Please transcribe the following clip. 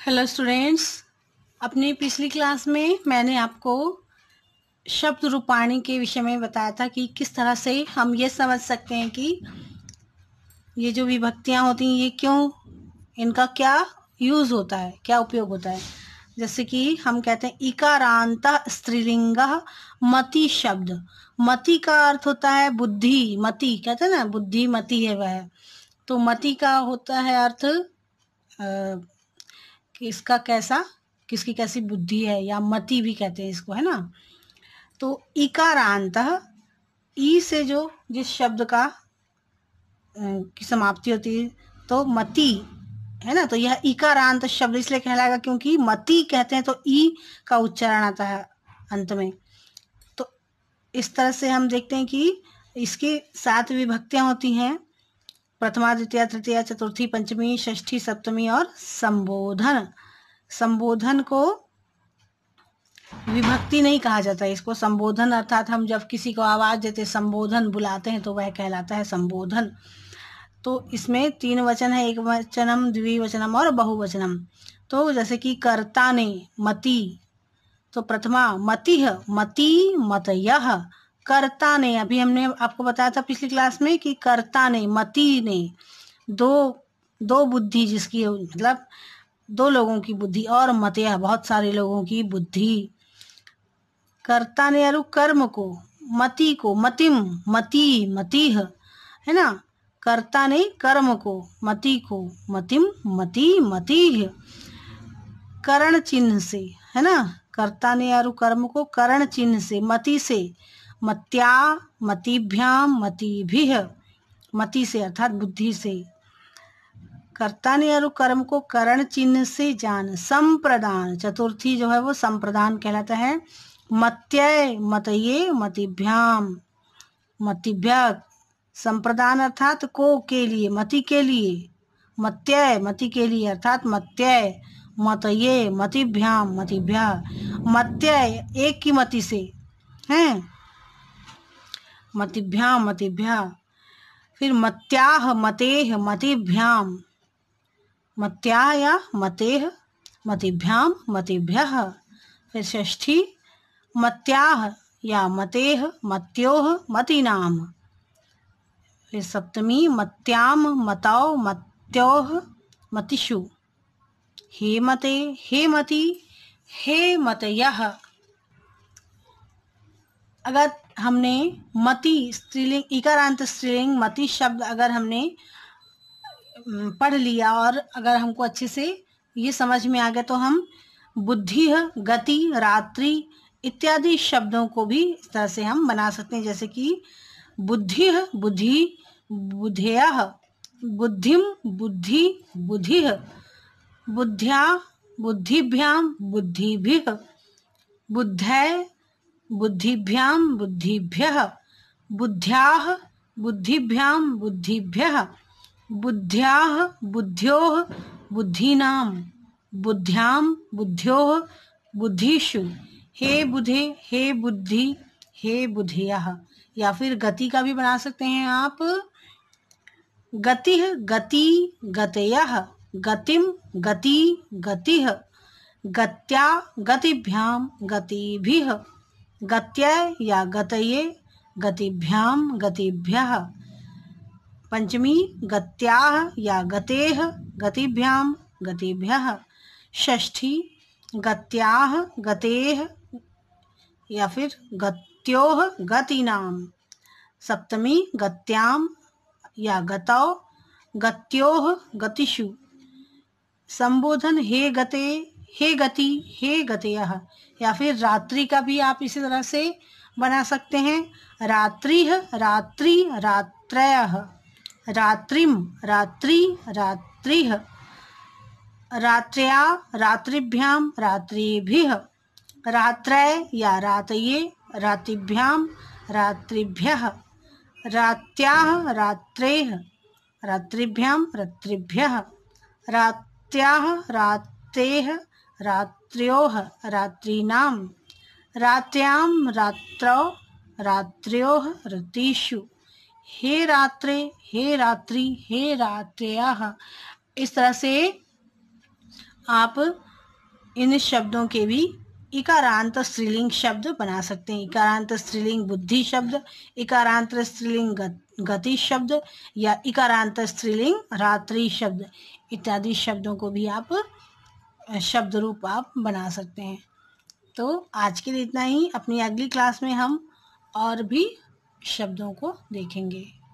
Hello students, अपनी पिछली class में मैंने आपको शब्द रूपाणी के विषय में बताया था कि किस तरह से हम ये समझ सकते हैं कि ये जो विभक्तियां होती हैं ये क्यों, इनका क्या यूज़ होता है, क्या उपयोग होता है। जैसे कि हम कहते हैं इकारांत स्त्रीलिंगः मति शब्द। मति का अर्थ होता है बुद्धि, मति कहते हैं ना, बुद्धि मति है वह। तो मति का होता है अर्थ कि इसका कैसा, किसकी कैसी बुद्धि है, या मति भी कहते हैं इसको, है ना। तो इकारांत, ई से जो जिस शब्द का की समाप्ति होती है तो मति है ना, तो यह इकारांत शब्द इसलिए कहलाएगा क्योंकि मति कहते हैं तो ई का उच्चारण आता है अंत में। तो इस तरह से हम देखते हैं कि इसकी 7 विभक्तियां होती हैं: प्रथमा, द्वितीय, तृतीया, चतुर्थी, पंचमी, षष्ठी, सप्तमी और संबोधन। संबोधन को विभक्ति नहीं कहा जाता है, इसको संबोधन, अर्थात हम जब किसी को आवाज देते, संबोधन बुलाते हैं, तो वह कहलाता है संबोधन। तो इसमें 3 वचन है, एक वचनम, द्विवचनम और बहुवचनम। तो जैसे कि कर्ता ने, मति, तो प्रथमा मतिः, मति मतयः। कर्ता ने, अभी हमने आपको बताया था पिछली क्लास में कि कर्ता ने, मति ने, दो बुद्धि जिसकी, मतलब 2 लोगों की बुद्धि, और मतयः बहुत सारे लोगों की बुद्धि। कर्ता ने अरु कर्म को, मति को, मतिम, मति, मतिः, है ना। कर्ता ने कर्म को, मति को, मतिम, मति, मतिः। करण चिन्ह से, है ना, कर्ता ने अरु कर्म को करण चिन्ह से, मति से, मत्या, मतिभ्याम, मतिभिः, मति से अर्थात बुद्धि से। कर्ता ने अरु कर्म को करण चिन्ह से जान, संप्रदान, चतुर्थी जो है वो संप्रदान कहलाता है। मत्यय, मतये, मतिभ्याम, मतिभ्य, संप्रदान अर्थात को, के लिए, मति के लिए, मत्यय, मति के लिए अर्थात मत्यय, मतये, मतिभ्याम, मतिभ्य। मत्यय एक की मति से हैं, मतिभ्याम, मतिभ्य। फिर मत्याह, मतेह, मतिभ्याम, मत्याह या मतेह, मतिभ्याम, मतिभ्यः। फिर षष्ठी मत्याह या मतेह, मत्योह, मतीनाम। फिर सप्तमी मत्याम, मतौ, मत्योह, मतिषु। हे मते, हे मति, हे मतयः। अगर हमने मति स्त्रीलिंग, इकारांत स्त्रीलिंग मति शब्द अगर हमने पढ़ लिया और अगर हमको अच्छे से ये समझ में आ गया, तो हम बुद्धि, गति, रात्रि इत्यादि शब्दों को भी इस तरह से हम बना सकते हैं। जैसे कि बुद्धि, बुद्धि, बुद्धेयः, बुद्धिम, बुद्धि, बुद्धिः, बुद्ध्या, बुद्धिभ्याम, बुद्धिभिः, बुद्धै, बुद्धिभ्याम, बुद्धिभ्यः, बुद्ध्याः, बुद्धिभ्याम, बुद्धिभ्यः, बुद्ध्याः, बुद्ध्योः, बुद्धीनां, बुद्ध्याम, बुद्ध्योः, बुद्धिषु। हे बुधे, हे बुद्धि, हे बुधियः। या फिर गति का भी बना सकते हैं आप, गतिः, गति, गतयः, गतिम, गति, गतिः, गत्या, गतिभ्याम, गतिभिः, गत्यय या गतये, गतिभ्याम, गतिभ्यः। पंचमी गत्याः या गतेः, गतिभ्याम, गतिभ्यः। षष्ठी गत्याः, गतेः या फिर गत्योः, गतीनाम। सप्तमी गत्याम या गतौ, गत्योः, गतिषु। संबोधन हे गते, हे गति, हे गतयः। या फिर रात्रि का भी आप इसी तरह से बना सकते हैं, रात्रिः, रात्रि, रात्रयः, रात्रिम, रात्रि, रात्रिः, रात्रया, रात्रिभ्याम, रात्रिभिः, रात्रय या रातये, रात्रिभ्याम, रात्रिभ्यः, रात्याः, रात्रेः, रात्रिभ्याम, रात्रिभ्यः, रात्याः, रात्रेः, रात्र्योः, रात्रीनां, रात्र्यां, रात्रौ, रात्र्योः, रतिषु। हे रात्रे, हे रात्रि, हे रात्र्याः। इस तरह से आप इन शब्दों के भी इकारांत स्त्रीलिंग शब्द बना सकते हैं। इकारांत स्त्रीलिंग बुद्धि शब्द, इकारांत स्त्रीलिंग गति शब्द, या इकारांत स्त्रीलिंग रात्रि शब्द इत्यादि शब्दों को भी आप शब्द रूप आप बना सकते हैं। तो आज के लिए इतना ही। अपनी अगली क्लास में हम और भी शब्दों को देखेंगे।